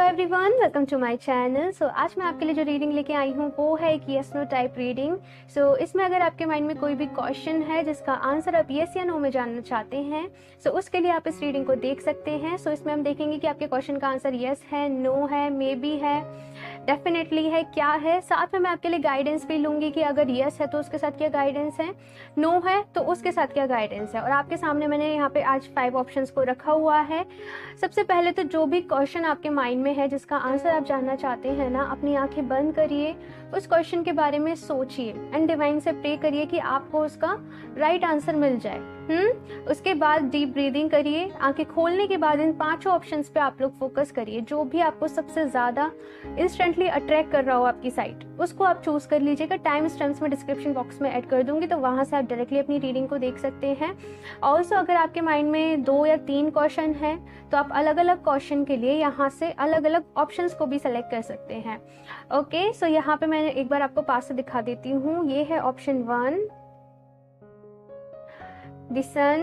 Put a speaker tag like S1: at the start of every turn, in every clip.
S1: Everyone, welcome to my channel. आज मैं आपके लिए जो रीडिंग लेके आई हूँ वो है एक यस नो टाइप रीडिंग। इसमें अगर आपके माइंड में कोई भी क्वेश्चन है जिसका आंसर आप यस या नो में जानना चाहते हैं, उसके लिए आप इस रीडिंग को देख सकते हैं। इसमें हम देखेंगे कि आपके क्वेश्चन का आंसर यस है, नो है, मे बी है, डेफिनेटली है, क्या है। साथ में मैं आपके लिए गाइडेंस भी लूँगी कि अगर यस है तो उसके साथ क्या गाइडेंस है, नो है तो उसके साथ क्या गाइडेंस है। और आपके सामने मैंने यहाँ पे आज 5 ऑप्शंस को रखा हुआ है। सबसे पहले तो जो भी क्वेश्चन आपके माइंड में है जिसका आंसर आप जानना चाहते हैं ना, अपनी आंखें बंद करिए, उस क्वेश्चन के बारे में सोचिए एंड डिवाइन से प्रे करिए कि आपको उसका राइट आंसर मिल जाए। उसके बाद डीप ब्रीदिंग करिए। आंखें खोलने के बाद इन 5 ऑप्शंस पे आप लोग फोकस करिए। जो भी आपको सबसे ज़्यादा इंस्टेंटली अट्रैक्ट कर रहा हो आपकी साइट, उसको आप चूज कर लीजिएगा। टाइम स्टैम्प्स में डिस्क्रिप्शन बॉक्स में ऐड कर दूंगी, तो वहाँ से आप डायरेक्टली अपनी रीडिंग को देख सकते हैं। ऑल्सो अगर आपके माइंड में 2 या 3 क्वेश्चन है तो आप अलग अलग क्वेश्चन के लिए यहाँ से अलग अलग ऑप्शंस को भी सेलेक्ट कर सकते हैं। ओके, सो यहाँ पे मैंने एक बार आपको पास से दिखा देती हूँ। ये है ऑप्शन 1, द सन।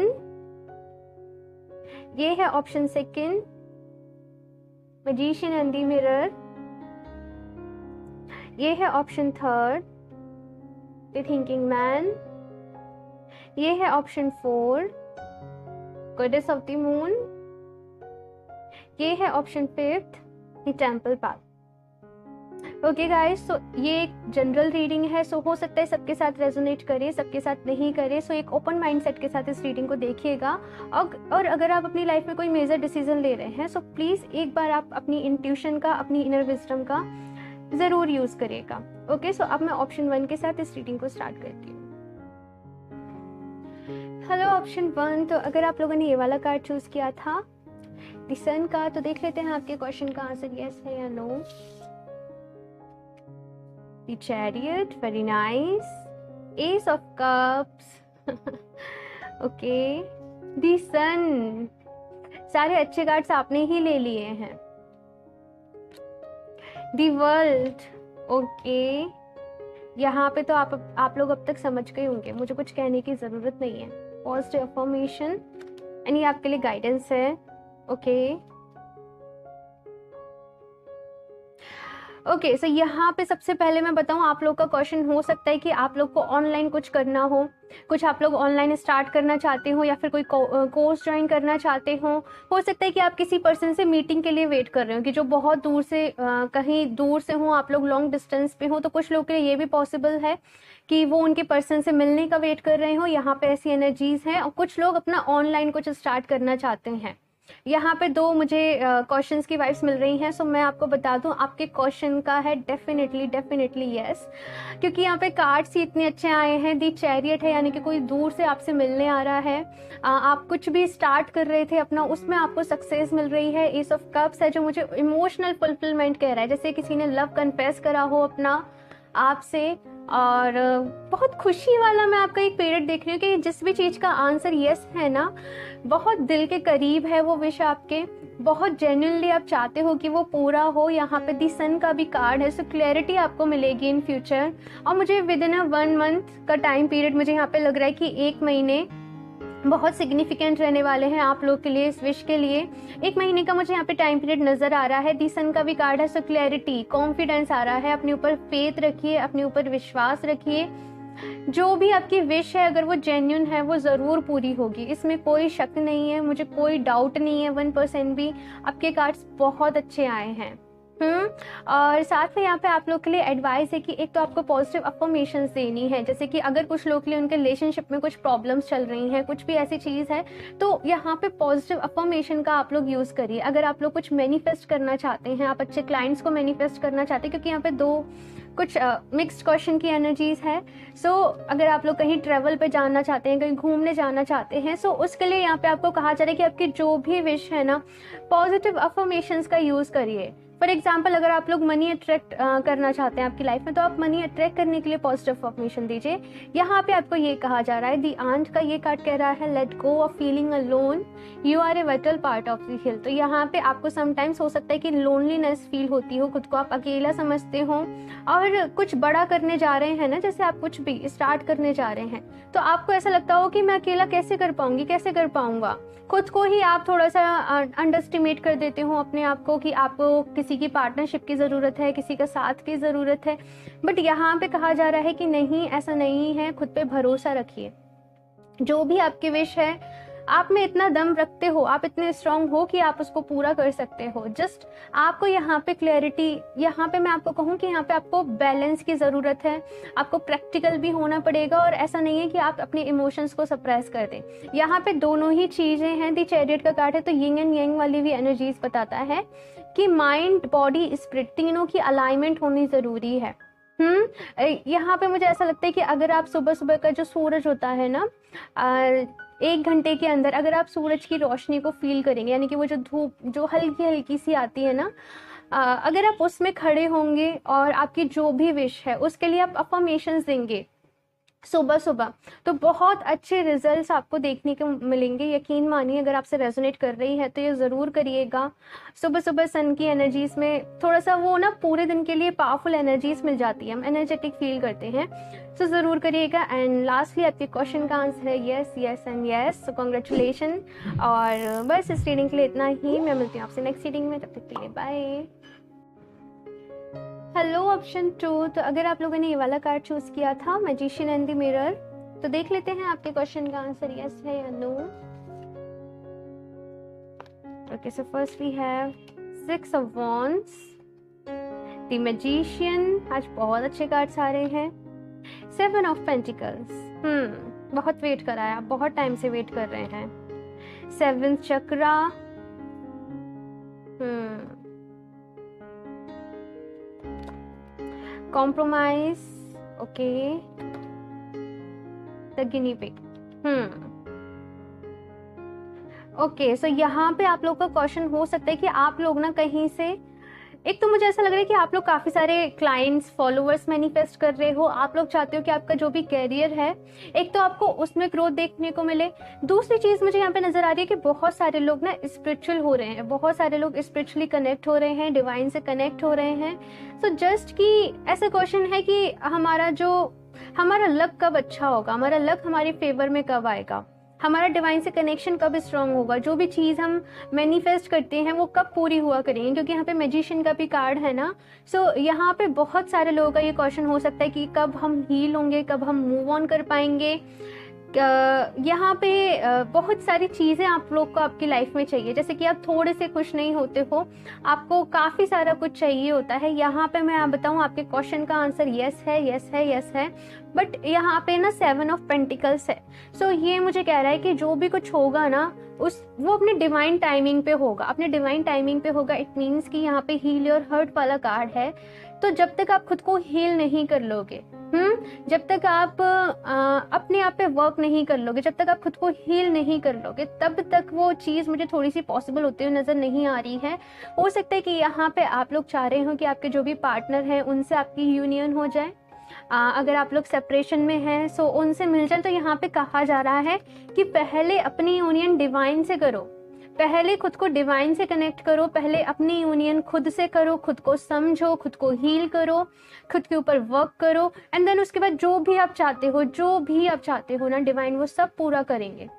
S1: ये है option 2, magician and the mirror. ये है ऑप्शन 3, द थिंकिंग मैन। ये है option 4, goddess of the moon. ये है option 5, the temple path. Okay guys, ये एक जनरल रीडिंग है। हो सकता है सबके साथ रेजोनेट करे, सबके साथ नहीं करे। एक ओपन माइंडसेट के साथ इस रीडिंग को देखिएगा। और अगर आप अपनी लाइफ में कोई मेजर डिसीजन ले रहे हैं, प्लीज एक बार आप अपनी इंट्यूशन का, अपनी इनर विजडम का जरूर यूज करिएगा। ओके, अब मैं ऑप्शन 1 के साथ इस रीडिंग को स्टार्ट करती हूँ। हेलो ऑप्शन 1, तो अगर आप लोगों ने ये वाला कार्ड चूज किया था, द सन का, तो देख लेते हैं आपके क्वेश्चन का आंसर यस है या no. The Chariot, very nice. Ace of Cups. Okay. The Sun. सारे अच्छे कार्ड्स आपने ही ले लिए हैं। The World. Okay. यहाँ पे तो आप लोग अब तक समझ गए होंगे, मुझे कुछ कहने की ज़रूरत नहीं है। पॉजिटिव अफर्मेशन एंड ये आपके लिए गाइडेंस है। ओके ओके, सो यहाँ पे सबसे पहले मैं बताऊँ, आप लोग का क्वेश्चन हो सकता है कि आप लोग को ऑनलाइन कुछ करना हो, कुछ आप लोग ऑनलाइन स्टार्ट करना चाहते हो या फिर कोई कोर्स ज्वाइन करना चाहते हो सकता है कि आप किसी पर्सन से मीटिंग के लिए वेट कर रहे हो कि जो बहुत दूर से कहीं दूर से हो, आप लोग लॉन्ग डिस्टेंस पे हो। तो कुछ लोग के लिए ये भी पॉसिबल है कि वो उनके पर्सन से मिलने का वेट कर रहे हो। यहाँ पे ऐसी एनर्जीज हैं। और कुछ लोग अपना ऑनलाइन कुछ स्टार्ट करना चाहते हैं। यहाँ पे 2 मुझे क्वेश्चंस की वाइब्स मिल रही हैं। मैं आपको बता दूं, आपके क्वेश्चन का है डेफिनेटली यस, क्योंकि यहाँ पे कार्ड्स ही इतने अच्छे आए हैं। दी चैरियट है, यानी कि कोई दूर से आपसे मिलने आ रहा है। आप कुछ भी स्टार्ट कर रहे थे अपना, उसमें आपको सक्सेस मिल रही है। एस ऑफ कप्स है जो मुझे इमोशनल फुलफिलमेंट कह रहा है, जैसे किसी ने लव कन्फेस करा हो अपना आपसे, और बहुत खुशी वाला मैं आपका एक पीरियड देख रही हूँ कि जिस भी चीज़ का आंसर यस है ना, बहुत दिल के करीब है वो विश आपके, बहुत जेन्युइनली आप चाहते हो कि वो पूरा हो। यहाँ पे दी सन का भी कार्ड है, क्लैरिटी आपको मिलेगी इन फ्यूचर। और मुझे विद इन 1 मंथ का टाइम पीरियड मुझे यहाँ पे लग रहा है कि 1 महीने बहुत सिग्निफिकेंट रहने वाले हैं आप लोग के लिए, इस विश के लिए। 1 महीने का मुझे यहाँ पे टाइम पीरियड नजर आ रहा है। दी सन का भी कार्ड है, क्लैरिटी, कॉन्फिडेंस आ रहा है। अपने ऊपर फेथ रखिए, अपने ऊपर विश्वास रखिए। जो भी आपकी विश है, अगर वो जेन्युइन है, वो जरूर पूरी होगी, इसमें कोई शक नहीं है, मुझे कोई डाउट नहीं है 1% भी। आपके कार्ड्स बहुत अच्छे आए हैं। और साथ में यहाँ पे आप लोग के लिए एडवाइस है कि एक तो आपको पॉजिटिव अफर्मेशंस देनी है। जैसे कि अगर कुछ लोग के लिए उनके रिलेशनशिप में कुछ प्रॉब्लम्स चल रही हैं, कुछ भी ऐसी चीज़ है, तो यहाँ पे पॉजिटिव अफर्मेशन का आप लोग यूज़ करिए। अगर आप लोग कुछ मैनिफेस्ट करना चाहते हैं, आप अच्छे क्लाइंट्स को मैनिफेस्ट करना चाहते हैं, क्योंकि यहाँ पे 2 कुछ मिक्स्ड क्वेश्चन की एनर्जीज है। अगर आप लोग कहीं ट्रेवल पे जाना चाहते हैं, कहीं घूमने जाना चाहते हैं, उसके लिए यहाँ पे आपको कहा जा रहा है कि आपकी जो भी विश है ना, पॉजिटिव अफर्मेशंस का यूज़ करिए। फॉर एग्जाम्पल, अगर आप लोग मनी अट्रैक्ट करना चाहते हैं आपकी लाइफ में, तो आप मनी अट्रैक्ट करने के लिए पॉजिटिव अफर्मेशन दीजिए। यहाँ पे आपको ये कहा जा रहा है, दी आंट का ये कार्ड कह रहा है, let go of feeling alone, you are a vital part of the hill. तो यहाँ पे आपको समटाइम्स हो सकता है कि लोनलीनेस फील होती हो, खुद को आप अकेला समझते हो, और कुछ बड़ा करने जा रहे हैं ना, जैसे आप कुछ भी स्टार्ट करने जा रहे हैं, तो आपको ऐसा लगता हो कि मैं अकेला कैसे कर पाऊंगी, कैसे कर पाऊंगा। खुद को ही आप थोड़ा सा अंडर एस्टिमेट कर देते हो अपने आप को कि आपको किसी की पार्टनरशिप की ज़रूरत है, किसी का साथ की ज़रूरत है। बट यहाँ पे कहा जा रहा है कि नहीं, ऐसा नहीं है, खुद पे भरोसा रखिए। जो भी आपकी विश है, आप में इतना दम रखते हो, आप इतने स्ट्रांग हो कि आप उसको पूरा कर सकते हो। जस्ट आपको यहाँ पे क्लैरिटी, यहाँ पे मैं आपको कहूँ कि यहाँ पे आपको बैलेंस की ज़रूरत है। आपको प्रैक्टिकल भी होना पड़ेगा, और ऐसा नहीं है कि आप अपने इमोशंस को सप्रेस कर दें। यहाँ पे दोनों ही चीज़ें हैं। दी चैरियट का कार्ड है, तो यिंग एंड यांग वाली भी एनर्जीज बताता है कि माइंड, बॉडी, स्पिरिट तीनों की अलाइनमेंट होनी ज़रूरी है। यहाँ पे मुझे ऐसा लगता है कि अगर आप सुबह सुबह का जो सूरज होता है ना, 1 घंटे के अंदर अगर आप सूरज की रोशनी को फील करेंगे, यानी कि वो जो धूप जो हल्की हल्की सी आती है ना, अगर आप उसमें खड़े होंगे और आपकी जो भी विश है उसके लिए आप अफर्मेशंस देंगे सुबह सुबह, तो बहुत अच्छे रिजल्ट्स आपको देखने को मिलेंगे। यकीन मानिए, अगर आपसे रेजोनेट कर रही है तो ये ज़रूर करिएगा। सुबह सुबह सन की एनर्जीज में थोड़ा सा वो ना पूरे दिन के लिए पावरफुल एनर्जीज मिल जाती है, हम एनर्जेटिक फील करते हैं, तो ज़रूर करिएगा। एंड लास्टली आपके क्वेश्चन का आंसर है yes, yes and yes, so congratulation. और बस इस रीडिंग के लिए इतना ही। मैं मिलती हूँ आपसे नेक्स्ट रीडिंग में, तब तक के लिए बाय। हेलो ऑप्शन 2, तो अगर आप लोगों ने ये वाला कार्ड चूज किया था, मैजिशियन एंड द मिरर, तो देख लेते हैं आपके क्वेश्चन का आंसर यस है या no. Okay, so first we have 6 of wands, the magician, आज बहुत अच्छे कार्ड्स आ रहे हैं, 7 ऑफ पेंटिकल्स, बहुत वेट करा है, आप बहुत टाइम से वेट कर रहे हैं, 7th chakra, compromise, okay, the guinea pig, okay. So यहाँ पे आप लोग का क्वेश्चन हो सकता है कि आप लोग ना कहीं से, एक तो मुझे ऐसा लग रहा है कि आप लोग काफ़ी सारे क्लाइंट्स, फॉलोअर्स मैनिफेस्ट कर रहे हो। आप लोग चाहते हो कि आपका जो भी कैरियर है, एक तो आपको उसमें ग्रोथ देखने को मिले। दूसरी चीज़ मुझे यहाँ पे नज़र आ रही है कि बहुत सारे लोग ना स्पिरिचुअल हो रहे हैं, बहुत सारे लोग स्पिरिचुअली कनेक्ट हो रहे हैं, डिवाइन से कनेक्ट हो रहे हैं। सो जस्ट कि ऐसा क्वेश्चन है कि हमारा लक कब अच्छा होगा, हमारा लक हमारे फेवर में कब आएगा, हमारा डिवाइन से कनेक्शन कब स्ट्रांग होगा, जो भी चीज़ हम मैनिफेस्ट करते हैं वो कब पूरी हुआ करेंगे, क्योंकि यहाँ पे मैजिशियन का भी कार्ड है ना। सो यहाँ पे बहुत सारे लोगों का ये क्वेश्चन हो सकता है कि कब हम हील होंगे, कब हम मूव ऑन कर पाएंगे। यहाँ पे बहुत सारी चीज़ें आप लोग को आपकी लाइफ में चाहिए, जैसे कि आप थोड़े से खुश नहीं होते हो, आपको काफ़ी सारा कुछ चाहिए होता है। यहाँ पे मैं आप बताऊँ, आपके क्वेश्चन का आंसर यस है, यस है, यस है, बट यहाँ पे ना 7 ऑफ पेंटिकल्स है। सो ये मुझे कह रहा है कि जो भी कुछ होगा ना, वो अपने डिवाइन टाइमिंग पे होगा, अपने डिवाइन टाइमिंग पे होगा। इट मीन्स कि यहाँ पे हील योर हर्ट वाला कार्ड है, तो जब तक आप खुद को हील नहीं कर लोगे, जब तक आप अपने आप पे वर्क नहीं कर लोगे, जब तक आप खुद को हील नहीं कर लोगे, तब तक वो चीज़ मुझे थोड़ी सी पॉसिबल होती हुई नज़र नहीं आ रही है। हो सकता है कि यहाँ पे आप लोग चाह रहे हो कि आपके जो भी पार्टनर हैं उनसे आपकी यूनियन हो जाए। अगर आप लोग सेपरेशन में हैं सो उनसे मिल जाए। तो यहाँ पे कहा जा रहा है कि पहले अपनी यूनियन डिवाइन से करो, पहले खुद को डिवाइन से कनेक्ट करो, पहले अपनी यूनियन खुद से करो, खुद को समझो, खुद को हील करो, खुद के ऊपर वर्क करो, एंड देन उसके बाद जो भी आप चाहते हो ना, डिवाइन वो सब पूरा करेंगे।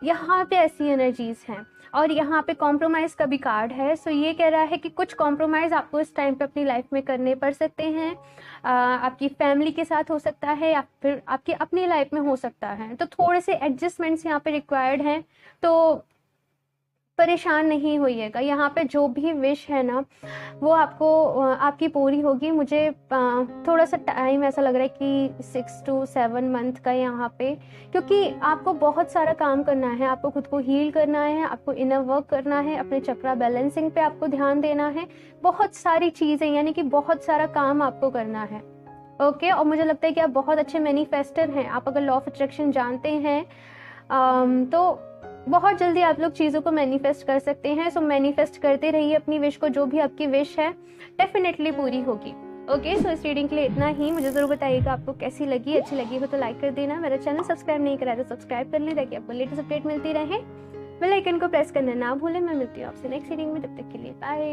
S1: यहाँ पे ऐसी एनर्जीज हैं। और यहाँ पे कॉम्प्रोमाइज़ का भी कार्ड है। सो ये कह रहा है कि कुछ कॉम्प्रोमाइज़ आपको इस टाइम पे अपनी लाइफ में करने पड़ सकते हैं। आपकी फैमिली के साथ हो सकता है या फिर आपकी अपनी लाइफ में हो सकता है। तो थोड़े से एडजस्टमेंट्स यहाँ पे रिक्वायर्ड हैं, तो परेशान नहीं होइएगा। यहाँ पे जो भी विश है ना वो आपकी पूरी होगी। मुझे थोड़ा सा टाइम ऐसा लग रहा है कि 6 to 7 मंथ का यहाँ पे, क्योंकि आपको बहुत सारा काम करना है। आपको खुद को हील करना है, आपको इनर वर्क करना है, अपने चक्रा बैलेंसिंग पे आपको ध्यान देना है, बहुत सारी चीज़ें, यानी कि बहुत सारा काम आपको करना है। ओके, और मुझे लगता है कि आप बहुत अच्छे मैनिफेस्टर हैं। आप अगर लॉ ऑफ अट्रैक्शन जानते हैं तो बहुत जल्दी आप लोग चीज़ों को मैनिफेस्ट कर सकते हैं। सो मैनिफेस्ट करते रहिए अपनी विश को, जो भी आपकी विश है डेफिनेटली पूरी होगी। ओके, सो इस रीडिंग के लिए इतना ही। मुझे ज़रूर बताइएगा आपको कैसी लगी। अच्छी लगी हो तो लाइक कर देना। मेरा चैनल सब्सक्राइब नहीं करा तो सब्सक्राइब कर लें ताकि आपको लेटेस्ट अपडेट मिलती रहे। बेल आइकन को प्रेस करना ना भूलें। मैं मिलती हूँ आपसे नेक्स्ट रीडिंग में, तब तक के लिए बाय।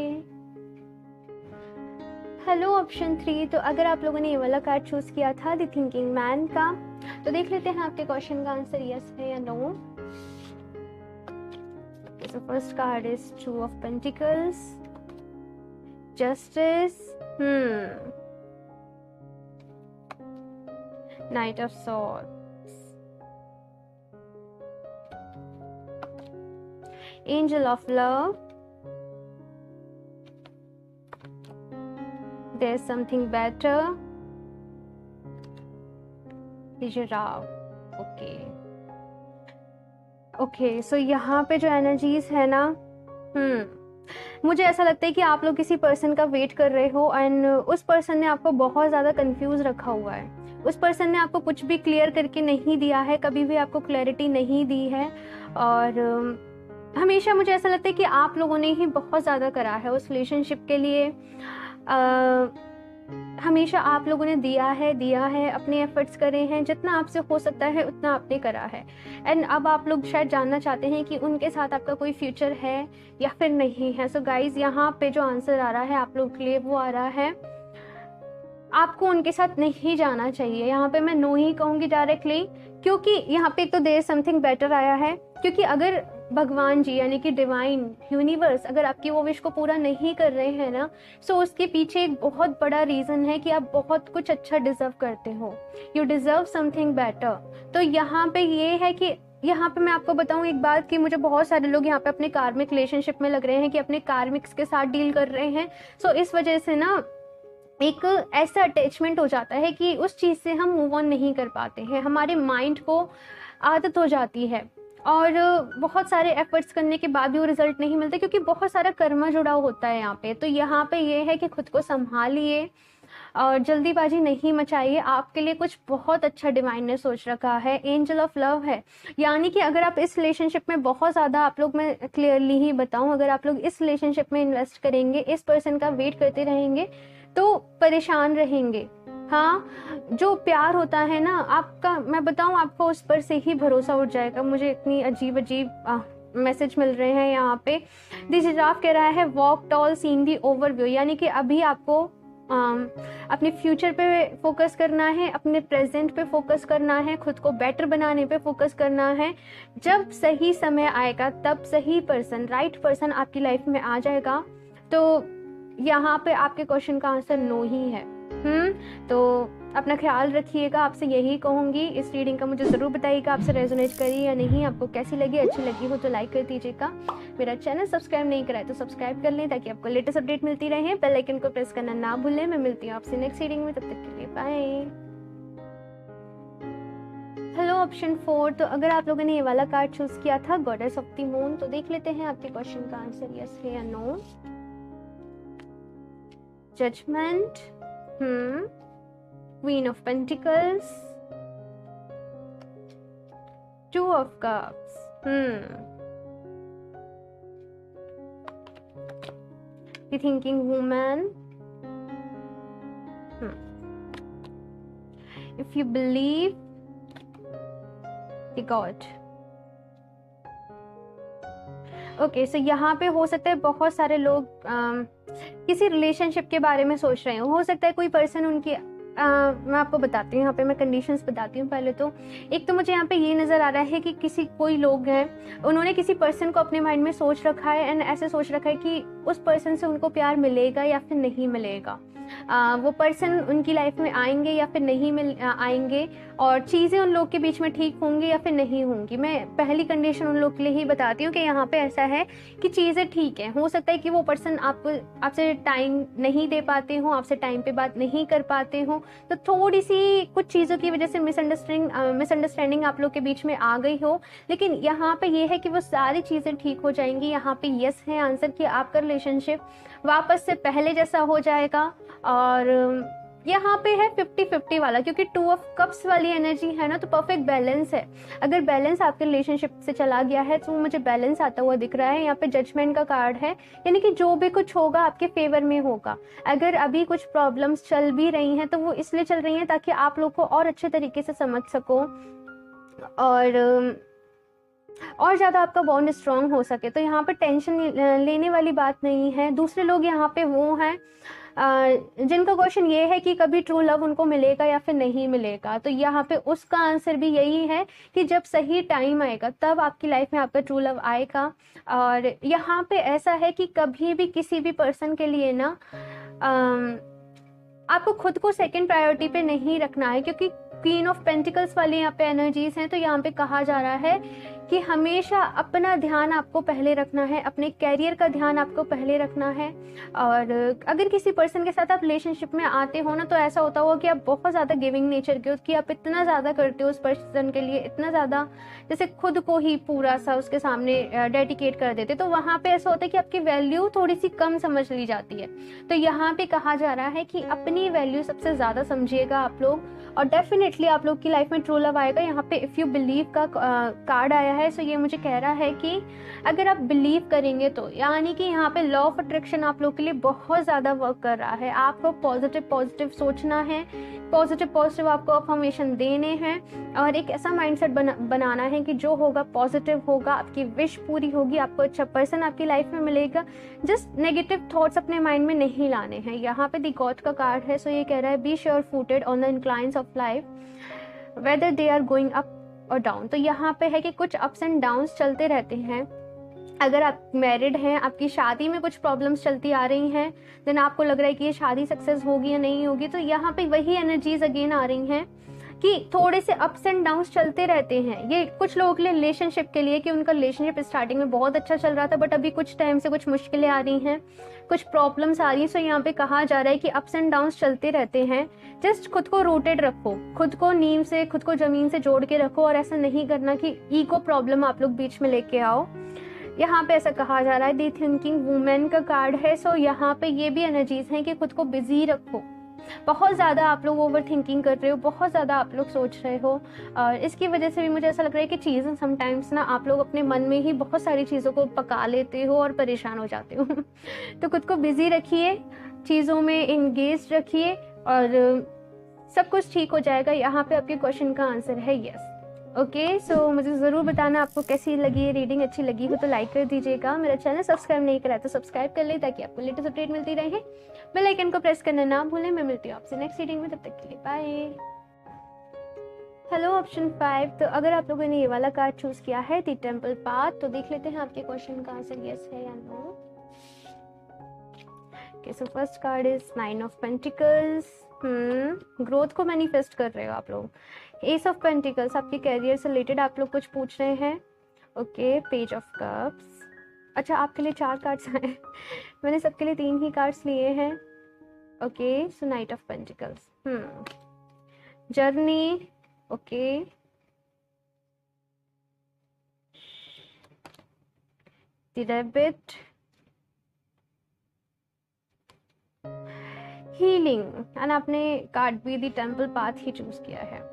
S1: हेलो ऑप्शन 3, तो अगर आप लोगों ने ये वाला कार्ड चूज़ किया था द थिंकिंग मैन का, तो देख लेते हैं आपके क्वेश्चन का आंसर यस है या no. So first card is 2 of Pentacles, justice, knight of swords, angel of love, there is something better, okay so यहाँ पे जो एनर्जीज है ना, मुझे ऐसा लगता है कि आप लोग किसी पर्सन का वेट कर रहे हो एंड उस पर्सन ने आपको बहुत ज़्यादा कंफ्यूज रखा हुआ है। उस पर्सन ने आपको कुछ भी क्लियर करके नहीं दिया है, कभी भी आपको क्लैरिटी नहीं दी है, और हमेशा मुझे ऐसा लगता है कि आप लोगों ने ही बहुत ज़्यादा करा है उस रिलेशनशिप के लिए। हमेशा आप लोगों ने दिया है, अपने एफर्ट्स करे हैं, जितना आपसे हो सकता है उतना आपने करा है। एंड अब आप लोग शायद जानना चाहते हैं कि उनके साथ आपका कोई फ्यूचर है या फिर नहीं है। सो गाइज, यहाँ पे जो आंसर आ रहा है आप लोग के लिए वो आ रहा है, आपको उनके साथ नहीं जाना चाहिए। यहाँ पे मैं नो ही कहूँगी डायरेक्टली, क्योंकि यहाँ पे एक तो देयर समथिंग बेटर आया है। क्योंकि अगर भगवान जी यानी कि डिवाइन यूनिवर्स अगर आपकी वो विश को पूरा नहीं कर रहे हैं ना, सो उसके पीछे एक बहुत बड़ा रीज़न है कि आप बहुत कुछ अच्छा डिजर्व करते हो, यू डिजर्व समथिंग बेटर। तो यहाँ पे ये है कि यहाँ पे मैं आपको बताऊँ एक बात कि मुझे बहुत सारे लोग यहाँ पे अपने कार्मिक रिलेशनशिप में लग रहे हैं कि अपने कार्मिक्स के साथ डील कर रहे हैं। सो इस वजह से ना एक ऐसा अटैचमेंट हो जाता है कि उस चीज़ से हम मूव ऑन नहीं कर पाते हैं, हमारे माइंड को आदत हो जाती है और बहुत सारे एफर्ट्स करने के बाद भी वो रिजल्ट नहीं मिलते, क्योंकि बहुत सारा कर्मा जुड़ा होता है यहाँ पे। तो यहाँ पे ये है कि खुद को संभालिए और जल्दीबाजी नहीं मचाइए। आपके लिए कुछ बहुत अच्छा डिवाइन ने सोच रखा है, एंजल ऑफ लव है। यानी कि अगर आप इस रिलेशनशिप में बहुत ज़्यादा, आप लोग, मैं क्लियरली ही बताऊँ, अगर आप लोग इस रिलेशनशिप में इन्वेस्ट करेंगे, इस पर्सन का वेट करते रहेंगे तो परेशान रहेंगे। हाँ, जो प्यार होता है ना आपका, मैं बताऊँ आपको, उस पर से ही भरोसा उठ जाएगा। मुझे इतनी अजीब अजीब मैसेज मिल रहे हैं यहाँ पे। दिस जिराफ कह रहा है walk tall seen the overview, यानी कि अभी आपको अपने फ्यूचर पे फोकस करना है, अपने प्रेजेंट पे फोकस करना है, खुद को बेटर बनाने पे फोकस करना है। जब सही समय आएगा तब सही पर्सन, राइट पर्सन आपकी लाइफ में आ जाएगा। तो यहाँ पे आपके क्वेश्चन का आंसर नो ही है। तो अपना ख्याल रखिएगा, आपसे यही कहूँगी। इस रीडिंग का मुझे ज़रूर बताइएगा आपसे रेजोनेट करी या नहीं, आपको कैसी लगी। अच्छी लगी हो तो लाइक कर दीजिएगा। मेरा चैनल सब्सक्राइब नहीं करा है तो सब्सक्राइब कर लें ताकि आपको लेटेस्ट अपडेट मिलती रहे। बेल आइकन को प्रेस करना ना भूलें। मैं मिलती हूँ आपसे नेक्स्ट रीडिंग में, तब तक के लिए बाय। हेलो ऑप्शन 4, तो अगर आप लोगों ने ये वाला कार्ड चूज किया था, गॉडेस ऑफ द मून, तो देख लेते हैं आपके क्वेश्चन का आंसर यस है या no. Judgement, Queen of Pentacles, Two of Cups, The Thinking Woman, If you believe, The God. Okay, so यहाँ पे हो सकता है बहुत सारे लोग किसी रिलेशनशिप के बारे में सोच रहे हो सकता है कोई पर्सन उनकी मैं आपको बताती हूँ, यहाँ पे मैं कंडीशंस बताती हूँ। पहले तो एक तो मुझे यहाँ पे ये नज़र आ रहा है कि कोई लोग हैं, उन्होंने किसी पर्सन को अपने माइंड में सोच रखा है एंड ऐसे सोच रखा है कि उस पर्सन से उनको प्यार मिलेगा या फिर नहीं मिलेगा, वो पर्सन उनकी लाइफ में आएंगे या फिर नहीं आएंगे, और चीज़ें उन लोग के बीच में ठीक होंगी या फिर नहीं होंगी। मैं पहली कंडीशन उन लोग के लिए ही बताती हूँ कि यहाँ पे ऐसा है कि चीज़ें ठीक है। हो सकता है कि वो पर्सन आपसे टाइम नहीं दे पाते हो, आपसे टाइम पे बात नहीं कर पाते हो, तो थोड़ी सी कुछ चीज़ों की वजह से मिसअंडरस्टैंडिंग आप लोग के बीच में आ गई हो, लेकिन यहाँ पे ये है कि वो सारी चीज़ें ठीक हो जाएंगी। यहाँ पे यस है आंसर कि आपका रिलेशनशिप वापस से पहले जैसा हो जाएगा। और यहाँ पे है 50-50 वाला, क्योंकि 2 ऑफ कप्स वाली एनर्जी है ना, तो परफेक्ट बैलेंस है। अगर बैलेंस आपके रिलेशनशिप से चला गया है तो मुझे बैलेंस आता हुआ दिख रहा है। यहाँ पे जजमेंट का कार्ड है, यानी कि जो भी कुछ होगा आपके फेवर में होगा। अगर अभी कुछ प्रॉब्लम्स चल भी रही हैं तो वो इसलिए चल रही हैं ताकि आप लोग को और अच्छे तरीके से समझ सको और ज़्यादा आपका बॉन्ड स्ट्रॉन्ग हो सके। तो यहाँ पे टेंशन लेने वाली बात नहीं है। दूसरे लोग यहाँ पे वो हैं जिनका क्वेश्चन ये है कि कभी ट्रू लव उनको मिलेगा या फिर नहीं मिलेगा, तो यहाँ पे उसका आंसर भी यही है कि जब सही टाइम आएगा तब आपकी लाइफ में आपका ट्रू लव आएगा। और यहाँ पे ऐसा है कि कभी भी किसी भी पर्सन के लिए ना आपको खुद को सेकंड प्रायोरिटी पे नहीं रखना है, क्योंकि क्वीन ऑफ पेंटिकल्स वाली यहाँ पे एनर्जीज हैं। तो यहाँ पे कहा जा रहा है कि हमेशा अपना ध्यान आपको पहले रखना है, अपने कैरियर का ध्यान आपको पहले रखना है। और अगर किसी पर्सन के साथ आप रिलेशनशिप में आते हो ना, तो ऐसा होता होगा कि आप बहुत ज़्यादा गिविंग नेचर के हो, कि आप इतना ज़्यादा करते हो उस पर्सन के लिए, इतना ज़्यादा जैसे खुद को ही पूरा सा उसके सामने डेडिकेट कर देते। तो वहाँ पे ऐसा होता है कि आपकी वैल्यू थोड़ी सी कम समझ ली जाती है। तो यहाँ पे कहा जा रहा है कि अपनी वैल्यू सबसे ज़्यादा समझिएगा आप लोग, और डेफिनेटली आप लोग की लाइफ में ट्रू लव आएगा। यहाँ पे इफ़ यू बिलीव का कार्ड आया है, सो ये मुझे कह रहा है कि अगर आप बिलीव करेंगे तो, यानी कि यहाँ पे लॉ ऑफ अट्रैक्शन आप लोग के लिए बहुत ज़्यादा वर्क कर रहा है। आपको पॉजिटिव सोचना है, पॉजिटिव आपको अफर्मेशन देने हैं, और एक ऐसा माइंडसेट बनाना है कि जो होगा पॉजिटिव होगा, आपकी विश पूरी होगी, आपको अच्छा पर्सन आपकी लाइफ में मिलेगा। जस्ट नेगेटिव थॉट्स अपने माइंड में नहीं लाने हैं। यहाँ पे द गॉड का कार्ड है, सो ये कह रहा है be sure footed on the inclines of life whether they are going up और डाउन। तो यहाँ पे है कि कुछ अप्स एंड डाउन्स चलते रहते हैं। अगर आप मैरिड हैं, आपकी शादी में कुछ प्रॉब्लम्स चलती आ रही हैं, देन आपको लग रहा है कि ये शादी सक्सेस होगी या नहीं होगी, तो यहाँ पे वही एनर्जीज अगेन आ रही हैं कि थोड़े से अप्स एंड डाउन्स चलते रहते हैं। ये कुछ लोगों के लिए रिलेशनशिप के लिए कि उनका रिलेशनशिप स्टार्टिंग में बहुत अच्छा चल रहा था, बट अभी कुछ टाइम से कुछ मुश्किलें आ रही हैं, कुछ प्रॉब्लम्स आ रही हैं। सो यहाँ पे कहा जा रहा है कि अप्स एंड डाउन्स चलते रहते हैं। जस्ट खुद को रूटेड रखो, खुद को नींव से, खुद को जमीन से जोड़ के रखो, और ऐसा नहीं करना कि ईगो प्रॉब्लम आप लोग बीच में लेके आओ। यहाँ पे ऐसा कहा जा रहा है दी थिंकिंग वुमेन का कार्ड है। सो यहाँ पे ये भी एनर्जीज हैं कि खुद को बिजी रखो। बहुत ज़्यादा आप लोग ओवर थिंकिंग कर रहे हो, बहुत ज़्यादा आप लोग सोच रहे हो, और इसकी वजह से भी मुझे ऐसा लग रहा है कि चीज़ें समटाइम्स ना आप लोग अपने मन में ही बहुत सारी चीज़ों को पका लेते हो और परेशान हो जाते हो। तो खुद को बिजी रखिए, चीज़ों में इंगेज रखिए, और सब कुछ ठीक हो जाएगा। यहाँ पे आपके क्वेश्चन का आंसर है यस। ओके, सो मुझे ज़रूर बताना आपको कैसी लगी ये रीडिंग। अच्छी लगी हो तो लाइक कर दीजिएगा। मेरा चैनल सब्सक्राइब नहीं करा तो सब्सक्राइब कर ले, ताकि आपको लेटेस्ट अपडेट मिलती रहे। बेल आइकन को प्रेस करना ना भूलें। मैं मिलती हूँ आपसे नेक्स्ट रीडिंग में, तब तक के लिए बाय। Hello option 5। तो अगर आप लोगों ने ये वाला कार्ड चूज किया है द टेम्पल पाथ, तो देख लेते हैं आपके क्वेश्चन का आंसर यस है या no. Okay, so first card is 9 of pentacles. Growth को मैनिफेस्ट कर रहे हो आप लोग। एस ऑफ पेंटिकल्स, आपके कैरियर से रिलेटेड आप लोग कुछ पूछ रहे हैं। Okay, page of cups. अच्छा, आपके लिए 4 कार्ड्स आए। मैंने सबके लिए 3 ही कार्ड्स लिए हैं। Okay, so night of pentacles, journey. Okay, the rabbit, healing, and आपने कार्ड भी the temple path he choose किया है।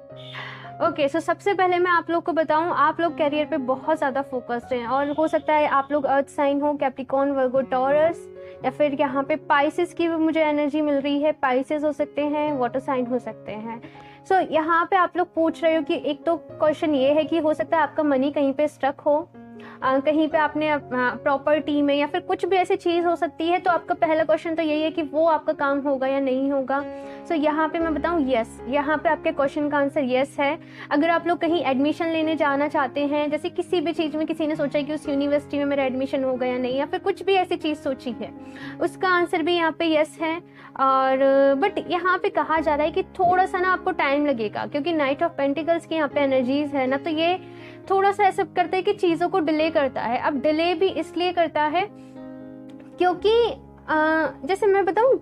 S1: ओके, सो सबसे पहले मैं आप लोग को बताऊं, आप लोग कैरियर पे बहुत ज़्यादा फोकस्ड हैं, और हो सकता है आप लोग अर्थ साइन हो, कैप्रिकॉर्न, वर्गो, टॉरस, या फिर यहाँ पे पाइसेस की भी मुझे एनर्जी मिल रही है। पाइसेस हो सकते हैं, वाटर साइन हो सकते हैं। सो यहाँ पे आप लोग पूछ रहे हो कि एक तो क्वेश्चन ये है कि हो सकता है आपका मनी कहीं पे स्टक हो, कहीं पे आपने प्रॉपर्टी में, या फिर कुछ भी ऐसी चीज़ हो सकती है। तो आपका पहला क्वेश्चन तो यही है कि वो आपका काम होगा या नहीं होगा। सो यहाँ पे मैं बताऊँ यस, यहाँ पे आपके क्वेश्चन का आंसर यस है। अगर आप लोग कहीं एडमिशन लेने जाना चाहते हैं, जैसे किसी भी चीज़ में किसी ने सोचा कि उस यूनिवर्सिटी में मेरा एडमिशन होगा या नहीं, या फिर कुछ भी ऐसी चीज़ सोची है, उसका आंसर भी यहाँ पे यस है। और बट यहाँ पे कहा जा रहा है कि थोड़ा सा ना आपको टाइम लगेगा, क्योंकि नाइट ऑफ पेंटिकल्स की यहाँ पे एनर्जीज है ना, तो ये थोड़ा सा ऐसा करता है कि चीज़ों को डिले करता है। अब डिले भी इसलिए करता है क्योंकि जैसे मैं बताऊं,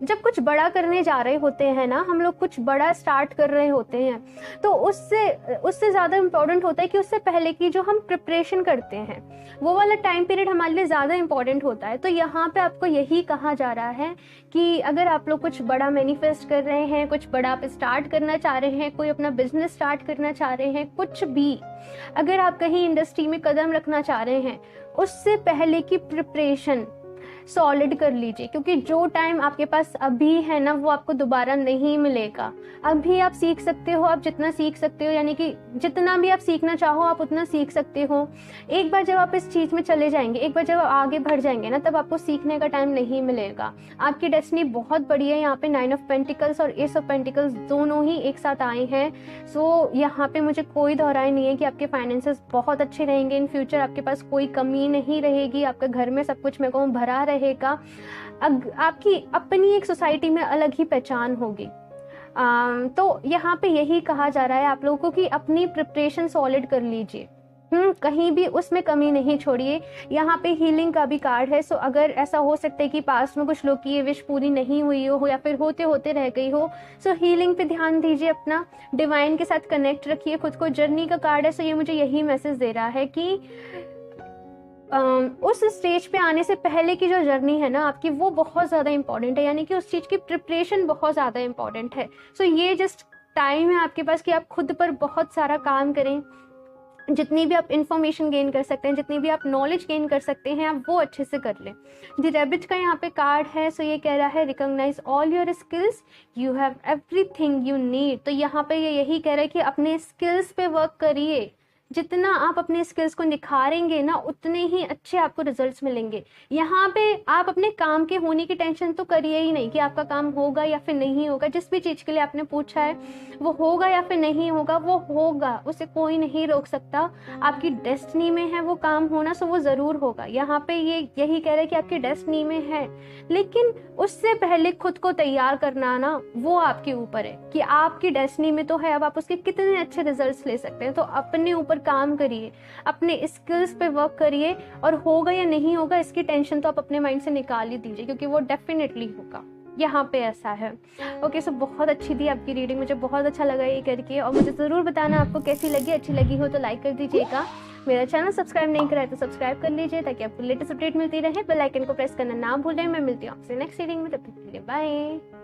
S1: जब कुछ बड़ा करने जा रहे होते हैं ना, हम लोग कुछ बड़ा स्टार्ट कर रहे होते हैं, तो उससे ज़्यादा इम्पोर्टेंट होता है कि उससे पहले की जो हम प्रिपरेशन करते हैं, वो वाला टाइम पीरियड हमारे लिए ज़्यादा इम्पोर्टेंट होता है। तो यहाँ पे आपको यही कहा जा रहा है कि अगर आप लोग कुछ बड़ा मैनिफेस्ट कर रहे हैं, कुछ बड़ा आप स्टार्ट करना चाह रहे हैं, कोई अपना बिजनेस स्टार्ट करना चाह रहे हैं, कुछ भी अगर आप कहीं इंडस्ट्री में कदम रखना चाह रहे हैं, उससे पहले की प्रिपरेशन सॉलिड कर लीजिए, क्योंकि जो टाइम आपके पास अभी है ना वो आपको दोबारा नहीं मिलेगा। अभी आप सीख सकते हो, आप जितना सीख सकते हो, यानी कि जितना भी आप सीखना चाहो आप उतना सीख सकते हो। एक बार जब आप इस चीज़ में चले जाएंगे, एक बार जब आप आगे बढ़ जाएंगे ना, तब आपको सीखने का टाइम नहीं मिलेगा। आपकी डेस्टिनी बहुत बड़ी है। यहाँ पे 9 ऑफ पेंटिकल्स और एस ऑफ पेंटिकल्स दोनों ही एक साथ आए हैं। सो यहाँ पे मुझे कोई दोहराई नहीं है कि आपके फाइनेंसेस बहुत अच्छे रहेंगे इन फ्यूचर, आपके पास कोई कमी नहीं रहेगी, आपके घर में सब कुछ मेरे को भरा रहेगा। आपकी अपनी एक सोसाइटी में अलग ही पहचान होगी। तो यहाँ पे यही कहा जा रहा है आप लोगों को कि अपनी प्रिपरेशन सॉलिड कर लीजिए, कहीं भी उसमें कमी नहीं छोड़िए। यहाँ पे हीलिंग का भी कार्ड है। सो अगर ऐसा हो सकता है कि पास्ट में कुछ लोग की ये विश पूरी नहीं हुई हो या फिर होते होते रह गई हो, सो हीलिंग पे ध्यान दीजिए, अपना डिवाइन के साथ कनेक्ट रखिए खुद को। जर्नी का कार्ड है। सो ये मुझे यही मैसेज दे रहा है कि उस स्टेज पे आने से पहले की जो जर्नी है ना आपकी, वो बहुत ज़्यादा इंपॉर्टेंट है, यानी कि उस चीज़ की प्रिपरेशन बहुत ज़्यादा इंपॉर्टेंट है। सो ये जस्ट टाइम है आपके पास कि आप खुद पर बहुत सारा काम करें। जितनी भी आप इंफॉर्मेशन गेन कर सकते हैं, जितनी भी आप नॉलेज गेन कर सकते हैं, आप वो अच्छे से कर लें। द रैबिट का यहाँ पे कार्ड है। सो ये कह रहा है recognise all your skills, you have everything you need. तो यहाँ पे ये यही कह रहा है कि अपने स्किल्स पे वर्क करिए। जितना आप अपने स्किल्स को निखारेंगे ना, उतने ही अच्छे आपको रिजल्ट्स मिलेंगे। यहाँ पे आप अपने काम के होने की टेंशन तो करिए ही नहीं कि आपका काम होगा या फिर नहीं होगा। जिस भी चीज़ के लिए आपने पूछा है वो होगा या फिर नहीं होगा, वो होगा, उसे कोई नहीं रोक सकता। आपकी डेस्टिनी में है वो काम होना, सो वो ज़रूर होगा। यहाँ पे ये यही कह रहे हैं कि आपकी डेस्टिनी में है, लेकिन उससे पहले खुद को तैयार करना ना, वो आपके ऊपर है कि आपकी डेस्टिनी में तो है, अब आप उसके कितने अच्छे रिजल्ट्स ले सकते हैं। तो अपने ऊपर काम करिए, अपने स्किल्स पे वर्क करिए, और होगा या नहीं होगा इसकी टेंशन तो आप अपने माइंड से निकाल ही दीजिए, क्योंकि वो डेफिनेटली होगा। यहाँ पे ऐसा है। ओके, सो बहुत अच्छी थी आपकी रीडिंग, मुझे बहुत अच्छा लगा ये करके, और मुझे ज़रूर बताना आपको कैसी लगी। अच्छी लगी हो तो लाइक कर दीजिएगा। मेरा चैनल सब्सक्राइब नहीं करा है तो सब्सक्राइब कर लीजिए, ताकि आपको लेटेस्ट अपडेट मिलती रहे। बेल आइकन को प्रेस करना ना भूलें। मैं मिलती हूँ आपसे नेक्स्ट रीडिंग में, तब तक के लिए बाय।